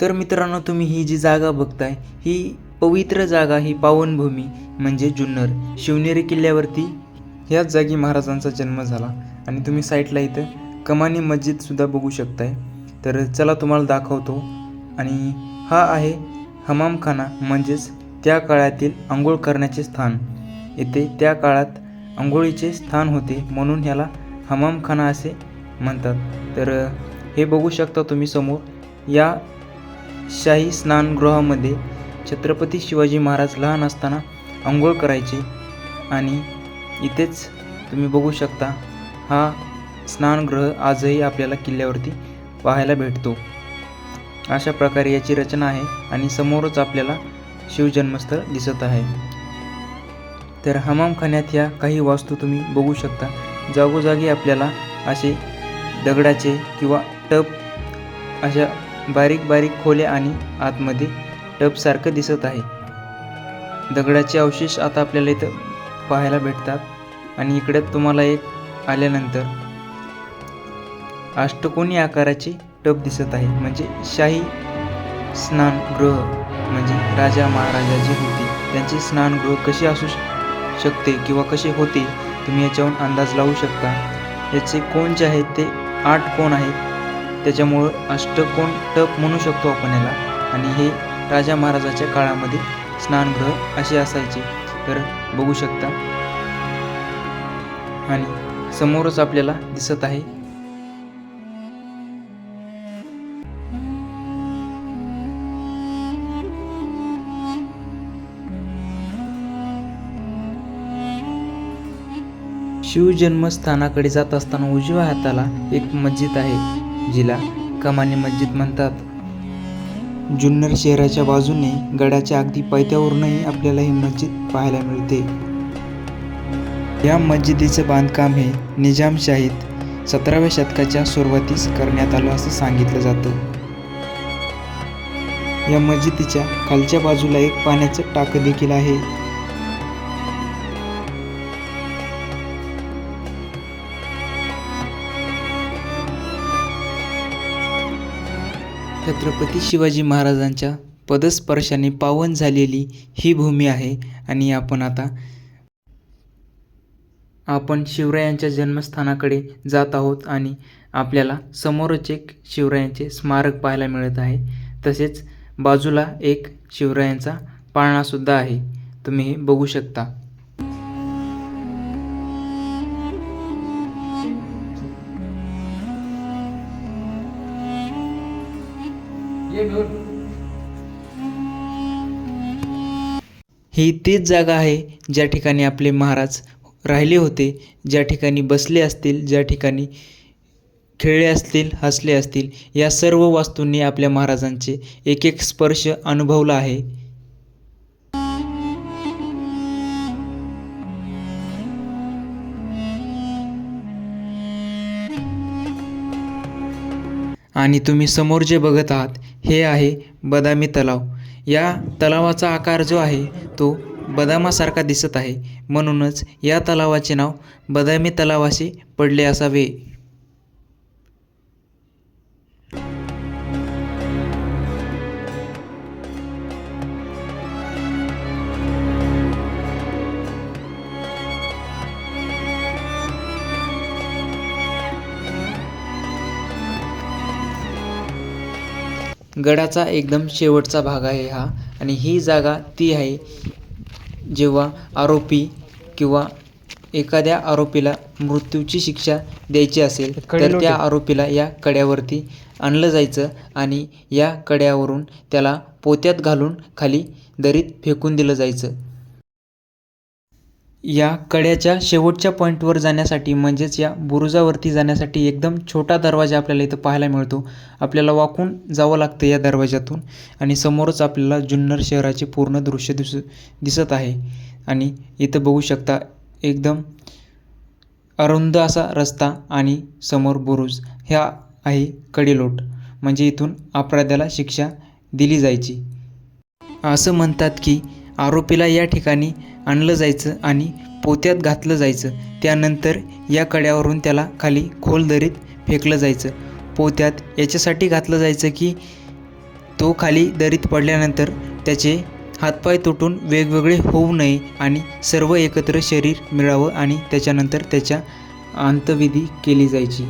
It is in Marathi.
तर मित्रांनो, तुम्ही ही जी जागा बघताय ही पवित्र जागा, ही पावनभूमी म्हणजे जुन्नर शिवनेरी किल्ल्यावरती ह्याच जागी महाराजांचा जन्म झाला. आणि तुम्ही साईडला इथं कमानी मस्जिदसुद्धा बघू शकताय. तर चला तुम्हाला दाखवतो. आणि हा आहे हमामखाना, म्हणजेच त्या काळातील आंघोळ करण्याचे स्थान. इथे त्या काळात आंघोळीचे स्थान होते म्हणून ह्याला हमामखाना असे म्हणतात. तर हे बघू शकता तुम्ही समोर. या शाही स्नानगृहामध्ये छत्रपती शिवाजी महाराज लहान असताना आंघोळ करायचे. आणि इथेच तुम्ही बघू शकता, हा स्नानगृह आजही आपल्याला किल्ल्यावरती पाहायला भेटतो. अशा प्रकारे याची रचना आहे. आणि समोरच आपल्याला शिवजन्मस्थळ दिसत आहे. तर हमामखान्यात ह्या काही वास्तू तुम्ही बघू शकता. जागोजागी आपल्याला असे दगडाचे किंवा टब, अशा बारीक बारीक खोल्या आणि आतमध्ये टबसारखं दिसत आहे. दगडाचे अवशेष आता आपल्याला इथं पाहायला भेटतात. आणि इकडे तुम्हाला एक आल्यानंतर अष्टकोनी आकाराचे टब दिसत आहे, म्हणजे शाही स्नानगृह. म्हणजे राजा महाराजा जे होते त्यांचे स्नानगृह कसे असू शकते किंवा कसे होते तुम्ही याच्यावरून अंदाज लावू शकता. याचे कोन जे आहेत ते 8 कोन आहेत, त्याच्यामुळं अष्टकोन टप म्हणू शकतो आपण याला. आणि हे राजा महाराजाच्या काळामध्ये स्नानगृह असे असायचे. तर बघू शकता. आणि समोरच आपल्याला दिसत आहे शिवजन्मस्थानाकडे जात असताना उजव्या हाताला एक मस्जिद आहे, जिला कमानी मस्जिद म्हणतात. जुन्नर शहराच्या बाजूने गडाच्या अगदी पायथ्यावरूनही आपल्याला ही मस्जिद पाहायला मिळते. या मस्जिदीचं बांधकाम हे निजामशाहीत 17व्या शतकाच्या सुरुवातीस करण्यात आलं असं सांगितलं जातं. या मस्जिदीच्या खालच्या बाजूला एक पाण्याचं टाकं देखील आहे. छत्रपती शिवाजी महाराजांच्या पदस्पर्शाने पावन झालेली ही भूमी आहे. आणि आपण शिवरायांच्या जन्मस्थानाकडे जात आहोत. आणि आपल्याला समोरच एक शिवरायांचे स्मारक पाहायला मिळत आहे. तसेच बाजूला एक शिवरायांचा पाळणासुद्धा आहे, तुम्ही हे बघू शकता. ही तीच जागा आहे ज्या ठिकाणी आपले महाराज राहिले होते, ज्या ठिकाणी बसले असतील, ज्या ठिकाणी खेळले असतील, हसले असतील. या सर्व वास्तूंनी आपल्या महाराजांचे एक एक स्पर्श अनुभवला आहे. आणि तुम्ही समोर जे बघत आहात हे आहे बदामी तलाव. या तलावाचा आकार जो आहे तो बदामासारखा दिसत आहे, म्हणूनच या तलावाचे नाव बदामी तलाव असे पडले असावे. गडाचा एकदम शेवटचा भाग आहे हा. आणि ही जागा ती आहे जेव्हा आरोपी किंवा एखाद्या आरोपीला मृत्यूची शिक्षा द्यायची असेल तर त्या आरोपीला या कड्यावरती आणलं जायचं आणि या कड्यावरून त्याला पोत्यात घालून खाली दरीत फेकून दिलं जायचं. या कड्याच्या शेवटच्या पॉईंटवर जाण्यासाठी, म्हणजेच या बुरुजावरती जाण्यासाठी एकदम छोटा दरवाजा आपल्याला इथं पाहायला मिळतो. आपल्याला वाकून जावं लागतं या दरवाज्यातून. आणि समोरच आपल्याला जुन्नर शहराचे पूर्ण दृश्य दिसत आहे. आणि इथं बघू शकता एकदम अरुंद असा रस्ता आणि समोर बुरुज. ह्या आहे कडेलोट, म्हणजे इथून अपराध्याला शिक्षा दिली जायची. असं म्हणतात की आरोपीला या ठिकाणी आणलं जायचं आणि पोत्यात घातलं जायचं. त्यानंतर या कड्यावरून त्याला खाली खोल दरीत फेकलं जायचं. पोत्यात याच्यासाठी घातलं जायचं की तो खाली दरीत पडल्यानंतर त्याचे हातपाय तुटून वेगवेगळे होऊ नये आणि सर्व एकत्र शरीर मिळावं आणि त्याच्यानंतर त्याच्या अंत्यविधी केली जायची.